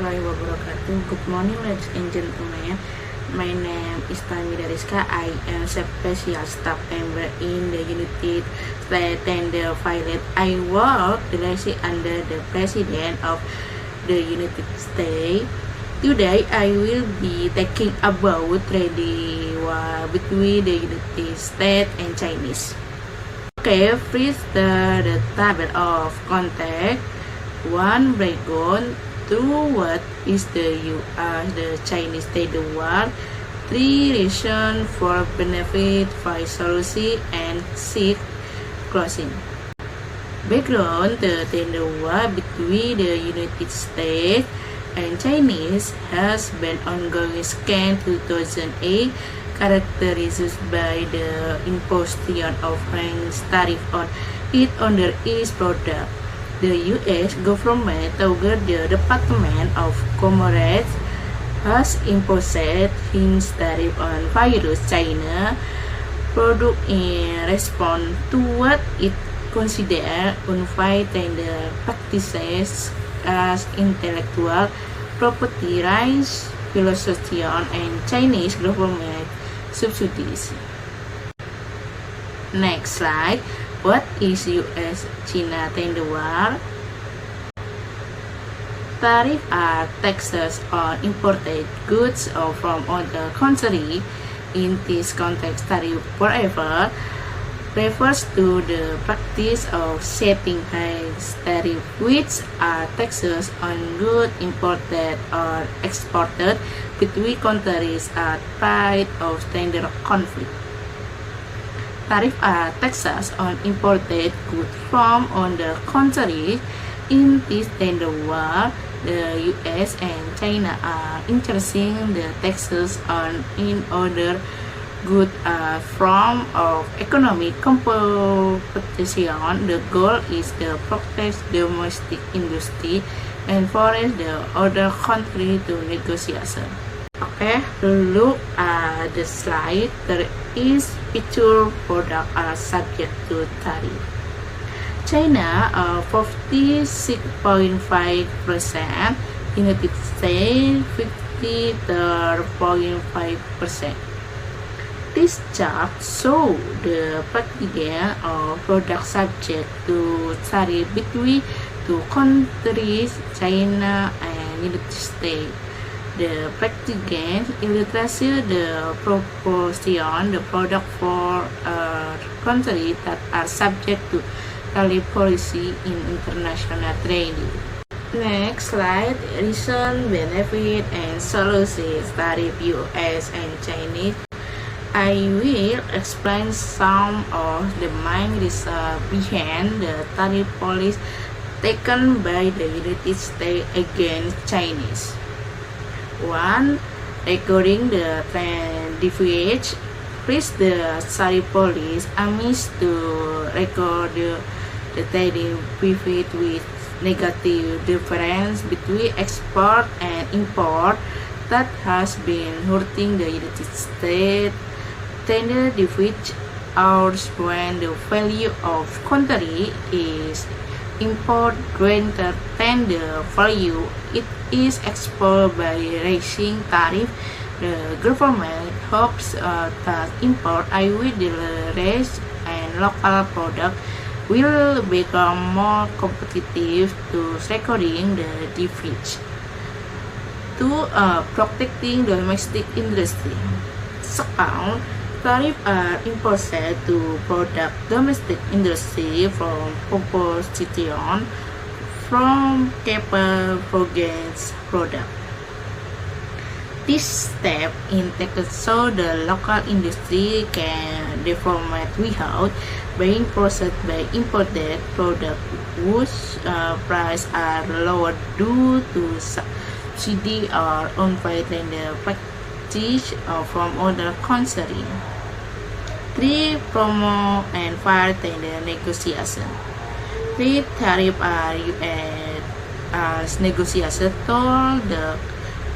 warahmatullahi wabarakatuh. Good morning, ladies and gentlemen. My name is Tamira Rizka. I am special staff member in the United States Tender Pilot. I work directly under the President of the United States. Today, I will be talking about trading war between the United States and Chinese. Okay, first the table of context. 1. Breakdown. 2. What is the Chinese trade war? 3. Reason for benefit, 5. Solution, and 6. Closing. Background. The trade war between the United States and Chinese has been ongoing since 2008, characterized by the imposition of high tariff on its product. The U.S. government, through the Department of Commerce, has imposed high tariff on various China products in response to what it considers unfair tender practices as intellectual property rights violation and Chinese government subsidies. Next slide. What is U.S.-China tender war? Tariffs are taxes on imported goods from other countries. In this context, tariff forever refers to the practice of setting high tariffs, which are taxes on goods imported or exported between countries at time of tender conflict. Tariffs are taxes on imported goods from other countries. In this tender war, the U.S. and China are increasing the taxes on other goods from of economic competition. The goal is to protect domestic industry and force the other country to negotiation. Okay, look at the slide. There is picture products are subject to tariff. China 46.5%, United States 53.5%. This chart shows the practice of products subject to tariff between two countries, China and United States. The practice illustrates the proportion the product for countries that are subject to tariff policy in international trading. Next slide. Reason, benefit, and solutions tariff U.S. and Chinese. I will explain some of the main reasons behind the tariff policy taken by the United States against Chinese. 1. Regarding the deficit. First, the tariff policy aims to record the trading deficit with negative difference between export and import that has been hurting the United States. Tender deficit occurs when the value of country is import greater than the value it is exported by raising tariff. The government hopes that import with and local products will become more competitive to recording the deficit. 2. Protecting domestic industry. Second, tariffs are imposed to protect domestic industry from competition from capable foreign products. This step is taken so the local industry can develop without being processed by imported products whose prices are lower due to subsidy or unfair tender practice from other countries. 3. Promote and fair tender negotiation. 3. Tariffs are used as negotiation tool the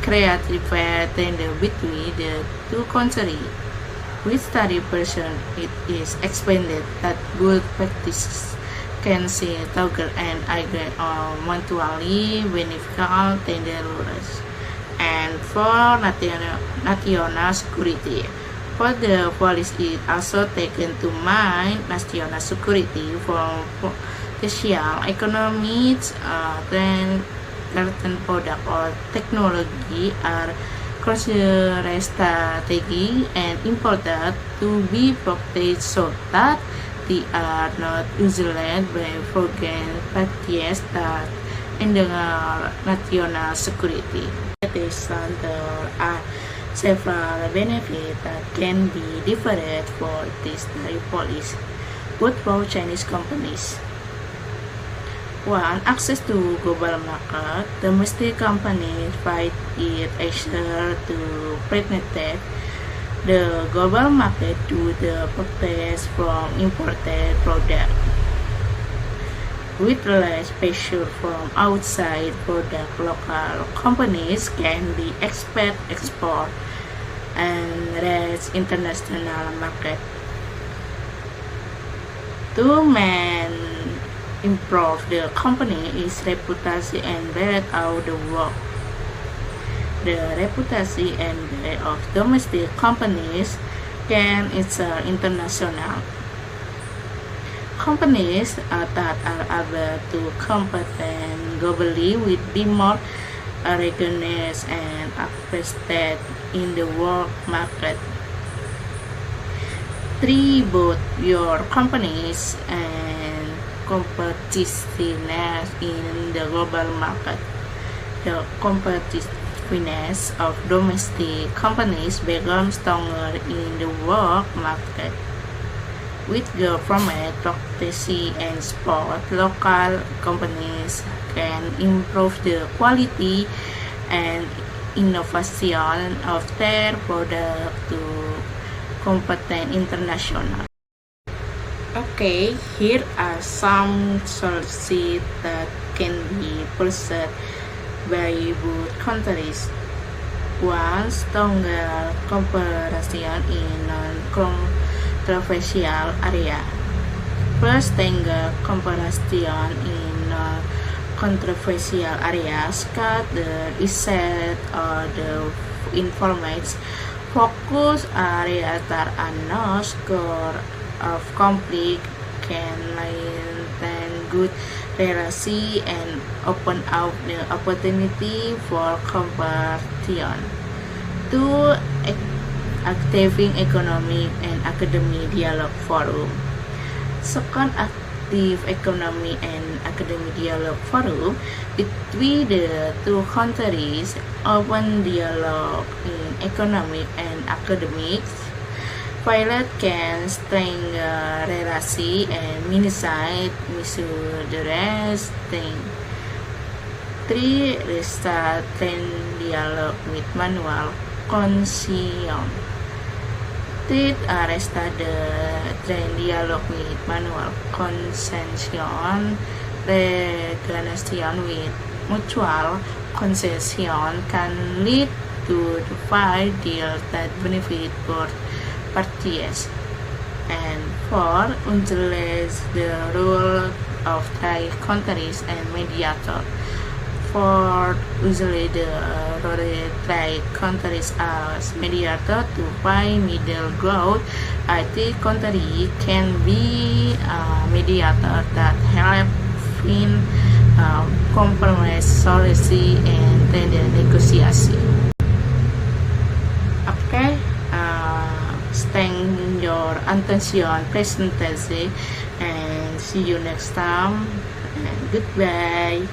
creative fair tender between the two countries. With tariff version, it is expanded that good practices can see together and agree on mutually beneficial tenderers. And for national security. For the police is also taken to mind national security for potential economics, certain product or technology are considered strategic and important to be protected so that they are not used by foreign parties that endanger national security. There are several benefits that can be different for this tariff policy. Good for Chinese companies. One, access to global market. Domestic companies find it easier to penetrate the global market due to purchase from imported products. With less pressure from outside product, local companies can be export and reach international market. Two main improve the company is reputation and brand of the world. The reputation and brand of domestic companies can ensure international companies that are able to compete globally will be more recognized and accepted in the world market. 3. Both your companies and competitiveness in the global market. The competitiveness of domestic companies becomes stronger in the world market. With government protection and support, local companies can improve the quality and innovation of their product to compete international. Okay, here are some solutions that can be pursued by both countries. One, stronger cooperation in non-controversial area. First, stronger cooperation in non-controversial areas cut the reset or the informates focus areas that are not score of conflict can maintain good relations and open up the opportunity for cooperation. 2. Active economic and academic dialogue forum. Second, active economic and academic dialogue forum between the two countries. Open dialogue in economic and academics. Pilot can strengthen relations and minimize misunderstanding. 3. Restart dialogue with manual concession. 3. Restart the dialogue with manual concession. Renegotiation with mutual concession can lead to the five deals that benefit both parties. And 4. Utilize the role of trade countries and mediator. 4. Usually the trade countries as mediator to find middle ground. IT country can be a mediator that help in compromise solution and tender negotiation. Okay. Thank your attention presentation and see you next time and goodbye.